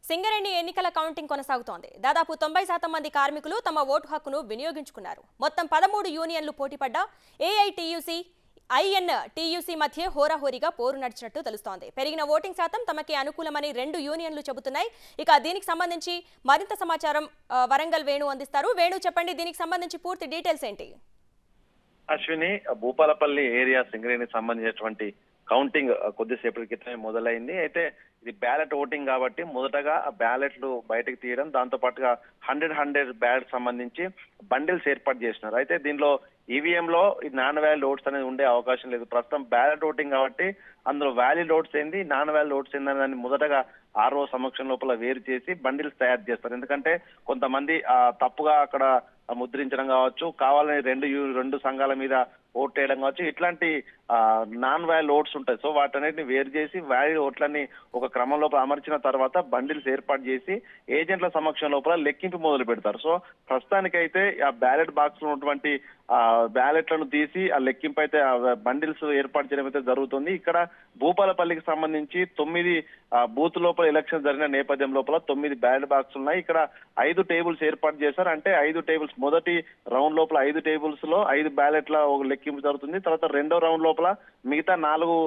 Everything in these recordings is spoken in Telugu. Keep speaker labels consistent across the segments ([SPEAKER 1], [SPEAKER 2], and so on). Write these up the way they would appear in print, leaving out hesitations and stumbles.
[SPEAKER 1] సింగరేణి ఎన్నికల కౌంటింగ్ కొనసాగుతోంది. దాదాపు 90% మంది కార్మికులు తమ ఓటు హక్కును వినియోగించుకున్నారు. మొత్తం 13 యూనియన్లు పోటీపడ్డ ఏఐటీయూసీ, ఐఎన్టీయూసీ మధ్య హోరాహోరీగా పోరు నడిచినట్టు తెలుస్తోంది. పెరిగిన ఓటింగ్ శాతం తమకి అనుకూలమని 2 యూనియన్లు చెబుతున్నాయి. ఇక దీనికి సంబంధించి మరింత సమాచారం వరంగల్ వేణు అందిస్తారు. వేణు, చెప్పండి, దీనికి సంబంధించి పూర్తి డీటెయిల్స్ ఏంటి?
[SPEAKER 2] అశ్విని, భూపాలపల్లి ఏరియా సింగరేణికి సంబంధించినటువంటి కౌంటింగ్ కొద్దిసేపటి క్రితమే మొదలైంది. అయితే ఇది బ్యాలెట్ ఓటింగ్ కాబట్టి మొదటగా బ్యాలెట్లు బయటకు తీయడం, దాంతో పాటుగా 100 బ్యాలెట్ సంబంధించి బండిల్స్ ఏర్పాటు చేసినారు. అయితే దీనిలో ఈవీఎంలో ఈ నాన్ వ్యాలిడ్ ఓట్స్ అనేది ఉండే అవకాశం లేదు. ప్రస్తుతం బ్యాలెట్ ఓటింగ్ కాబట్టి అందులో వ్యాలిడ్ ఓట్స్ ఏంది, నాన్ వ్యాలిడ్ ఓట్స్ ఏంది అని దాన్ని మొదటగా ఆర్ఓ సమక్షం లోపల వేరు చేసి బండిల్స్ తయారు చేస్తారు. ఎందుకంటే కొంతమంది తప్పుగా అక్కడ ముద్రించడం కావచ్చు, కావాలని రెండు సంఘాల మీద ఓట్ వేయడం కావచ్చు, ఇట్లాంటి నాన్ వ్యాలిడ్ ఓట్స్ ఉంటాయి. సో వాటన్నిటిని వేరు చేసి వ్యాలిడ్ ఓట్లని ఒక క్రమం లోపల అమర్చిన తర్వాత బండిల్స్ ఏర్పాటు చేసి ఏజెంట్ల సమక్షం లోపల లెక్కింపు మొదలు పెడతారు. సో ప్రస్తుతానికైతే ఆ బ్యాలెట్ బాక్స్ లో ఉన్నటువంటి బ్యాలెట్లను తీసి ఆ లెక్కింపు అయితే బండిల్స్ ఏర్పాటు చేయడం అయితే జరుగుతుంది. ఇక్కడ భూపాలపల్లికి సంబంధించి 9 బూత్ లోపల ఎలక్షన్ జరిగిన నేపథ్యం లోపల 9 బ్యాలెట్ బాక్స్ ఉన్నాయి. ఇక్కడ 5 టేబుల్స్ ఏర్పాటు చేశారు. అంటే 5 టేబుల్స్, మొదటి రౌండ్ లోపల 5 టేబుల్స్ లో 5 బ్యాలెట్ల ఒక లెక్కింపు జరుగుతుంది. తర్వాత రెండో రౌండ్ లోపల మిగతా 4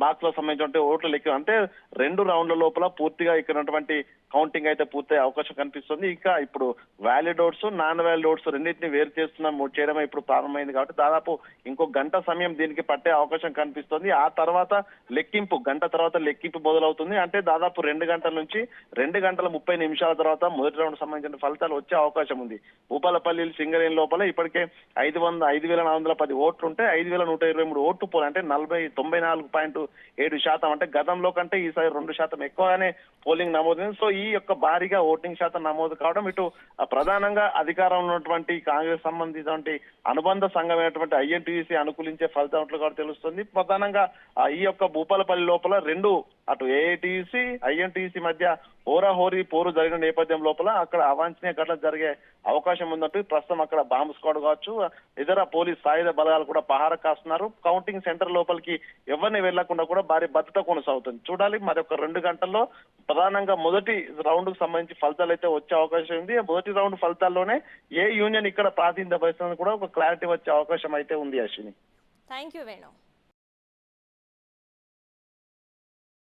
[SPEAKER 2] బాక్స్ లో సంబంధించిన ఓట్ల లెక్క, అంటే 2 రౌండ్ల లోపల పూర్తిగా ఇక్కడ ఉన్నటువంటి కౌంటింగ్ అయితే పూర్తయ్యే అవకాశం కనిపిస్తుంది. ఇంకా ఇప్పుడు valid votes, non valid votes రెండింటిని వేరు చేయడం ఇప్పుడు ప్రారంభమైంది కాబట్టి దాదాపు ఇంకో గంట సమయం దీనికి పట్టే అవకాశం కనిపిస్తుంది. ఆ తర్వాత లెక్కింపు, గంట తర్వాత లెక్కింపు మొదలవుతుంది. అంటే దాదాపు 2 గంటల నుంచి 2 గంటల 30 నిమిషాల తర్వాత మొదటి రౌండ్ సంబంధించిన ఫలితాలు వచ్చే అవకాశం ఉంది. భూపాలపల్లి సింగరేణి లోపల ఇప్పటికే 5,410 ఓట్లు ఉంటే 5,123 ఓట్లు పోలు, అంటే 94.7%. అంటే గతంలో కంటే ఈసారి 2% ఎక్కువగానే పోలింగ్ నమోదైంది. సో ఈ యొక్క భారీగా ఓటింగ్ శాతం నమోదు కావడం ఇటు ప్రధానంగా అధికారంలో ఉన్నటువంటి కాంగ్రెస్ సంబంధించినటువంటి అనుబంధ సంఘమైనటువంటి ఐఎన్టీయూసీ అనుకూలించే ఫలితం కూడా తెలుస్తుంది. ప్రధానంగా ఈ యొక్క భూపాలపల్లి లోపల అటు ఏఐటీయూసీ, ఐఎన్టీయూసీ మధ్య హోరాహోరీ పోరు జరిగిన నేపథ్యం లోపల అక్కడ అవాంఛనీయ ఘటన జరిగే అవకాశం ఉందంటూ ప్రస్తుతం అక్కడ బాంబు స్క్వాడ్ కావచ్చు, ఇతర పోలీస్ సాయుధ బలగాలు కూడా పహారా కాస్తున్నారు. కౌంటింగ్ సెంటర్ లోపలికి ఎవరిని వెళ్లకుండా కూడా భారీ భద్రత కొనసాగుతుంది. చూడాలి, మరి ఒక 2 గంటల్లో ప్రధానంగా మొదటి రౌండ్ కు సంబంధించి ఫలితాలు అయితే వచ్చే అవకాశం ఉంది. మొదటి రౌండ్ ఫలితాల్లోనే ఏ యూనియన్ ఇక్కడ ప్రాతినిధ్యం వహిస్తుందని కూడా ఒక క్లారిటీ వచ్చే అవకాశం అయితే ఉంది. Ashwini,
[SPEAKER 1] thank you Venu.